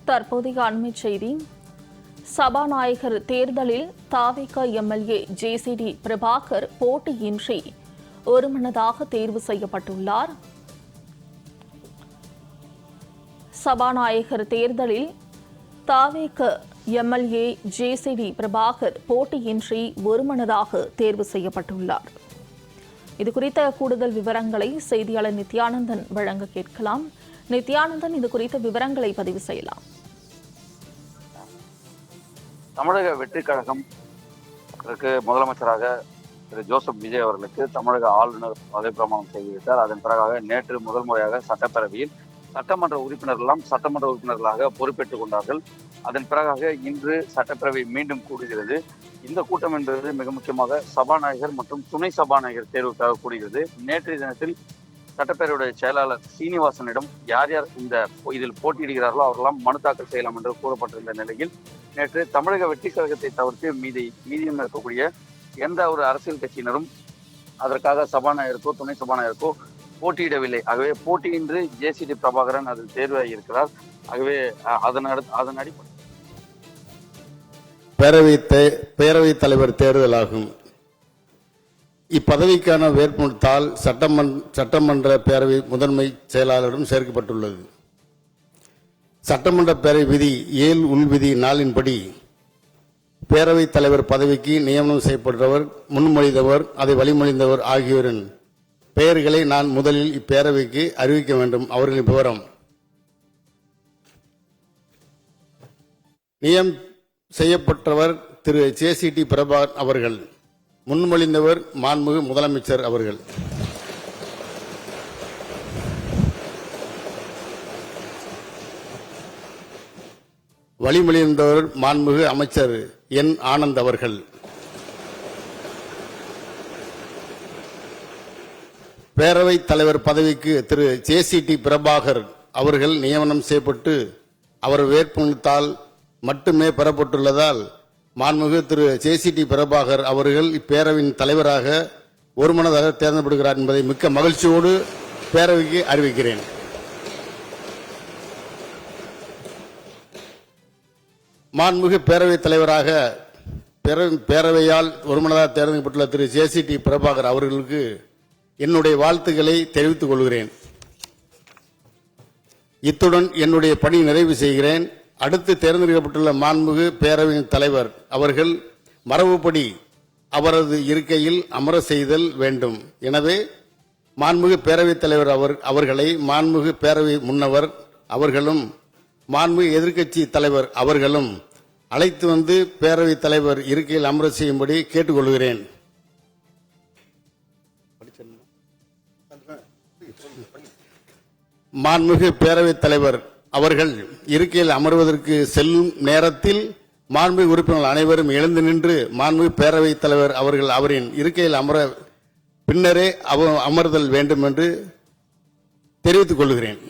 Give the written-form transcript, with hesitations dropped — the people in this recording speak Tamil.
தற்போதைய அண்மைச் செய்தி. சபாநாயகர் தேர்தலில் தாவேகா எம்எல்ஏ ஜேசிடி பிரபாகர் போட்டியின்றி ஒருமனதாக தேர்வு செய்யப்பட்டுள்ளார். சபாநாயகர் தேர்தலில் தாவேகா எம்எல்ஏ ஜேசிடி பிரபாகர் போட்டியின்றி ஒருமனதாக தேர்வு செய்யப்பட்டுள்ளார். இதுகுறித்த கூடுதல் விவரங்களை செய்தியாளர் நித்யானந்தன் வழங்க கேட்கலாம். நித்யானந்தன், இது குறித்த விவரங்களை பதிவு செய்யலாம். தமிழக வெற்றிக் கழகம் முதலமைச்சராக திரு ஜோசப் விஜய் அவர்களுக்கு தமிழக ஆளுநர் பதவி பிரமாணம் செய்துவிட்டார். அதன் பிறகாக நேற்று முதல் முறையாக சட்டப்பேரவையில் சட்டமன்ற உறுப்பினர்களாக பொறுப்பேற்றுக் கொண்டார்கள். அதன் பிறகாக இன்று சட்டப்பேரவை மீண்டும் கூடுகிறது. இந்த கூட்டம் என்பது மிக முக்கியமாக சபாநாயகர் மற்றும் துணை சபாநாயகர் தேர்வுக்காக கூடுகிறது. நேற்றைய தினத்தில் சட்டப்பேரவையுடைய செயலாளர் சீனிவாசனிடம் யார் யார் இதில் போட்டியிடுகிறார்களோ அவரெல்லாம் மனு தாக்கல் செய்யலாம் என்று கூறப்பட்டிருந்த நிலையில் நேற்று தமிழக வெற்றிக் கழகத்தை தவிர்த்து மீதியும் இருக்கக்கூடிய எந்த ஒரு அரசியல் கட்சியினரும் அதற்காக சபாநாயகருக்கோ துணை சபாநாயகருக்கோ போட்டியிடவில்லை. ஆகவே போட்டியின்றி ஜேசிடி பிரபாகரன் அதில் தேர்வாகி இருக்கிறார். ஆகவே அதன் அடிப்படை பேரவைத் தலைவர் தேர்தலாகும். இப்பதவிக்கான வேட்புமனு தாள் சட்டமன்ற பேரவை முதன்மை செயலாளரிடம் சேர்க்கப்பட்டுள்ளது. சட்டமன்ற பேரவை விதி 7 உள்விதி 4 பேரவைத் தலைவர் பதவிக்கு நியமனம் செய்யப்பட்டவர், முன்மொழிந்தவர், அதை வழிமொழிந்தவர் ஆகியோரின் பெயர்களை நான் முதலில் இப்பேரவைக்கு அறிவிக்க வேண்டும். அவர்களின் விவரம்: நியமனம் செய்யப்பட்டவர் திரு ஜேசிடி பிரபாகர் அவர்கள். முன்மொழிந்தவர் மாண்புமிகு முதலமைச்சர் அவர்கள். வழிமொழிந்தவர் மாண்புமிகு அமைச்சர் என் ஆனந்த் அவர்கள். பேரவைத் தலைவர் பதவிக்கு திரு ஜேசிடி பிரபாகர் அவர்கள் நியமனம் செய்யப்பட்டு அவர் வேட்புமனு தாள் மட்டுமே பெறப்பட்டுள்ளதால் மாண்புமிகு திரு ஜேசிடி பிரபாகர் அவர்கள் இப்பேரவையின் தலைவராக ஒருமனதாக தேர்ந்தெடுக்கப்படுகிறார் என்பதை மிக்க மகிழ்ச்சியோடு பேரவைக்கு அறிவிக்கிறேன். மாண்புமிகு பேரவைத் தலைவராக பேரவையால் ஒருமனதாக தேர்ந்தெடுக்கப்பட்டுள்ள திரு ஜேசிடி பிரபாகர் அவர்களுக்கு என்னுடைய வாழ்த்துக்களை தெரிவித்துக் கொள்கிறேன். இத்துடன் என்னுடைய பணி நிறைவு செய்கிறேன். அடுத்து தேர்ந்தெடுக்கப்பட்டுள்ள மாண்புமிகு பேரவையின் தலைவர் அவர்கள் மரபுப்படி அவரது இருக்கையில் அமர செய்தல் வேண்டும். எனவே மாண்புமிகு பேரவைத் தலைவர் அவர்களை மாண்புமிகு பேரவை முன்னவர் அவர்களும் மாண்புமிகு எதிர்க்கட்சி தலைவர் அவர்களும் அழைத்து வந்து பேரவைத் தலைவர் இருக்கையில் அமர செய்யும்படி கேட்டுக்கொள்கிறேன். மாண்புமிகு பேரவைத் தலைவர் அவர்கள் இருக்கையில் அமர்வதற்கு செல்லும் நேரத்தில் மாண்புமிகு உறுப்பினர்கள் அனைவரும் எழுந்து நின்று மாண்புமிகு பேரவைத் தலைவர் அவர்கள் அவரின் இருக்கையில் அமர பின்னரே அமர்தல் வேண்டும் என்று தெரிவித்துக் கொள்கிறேன்.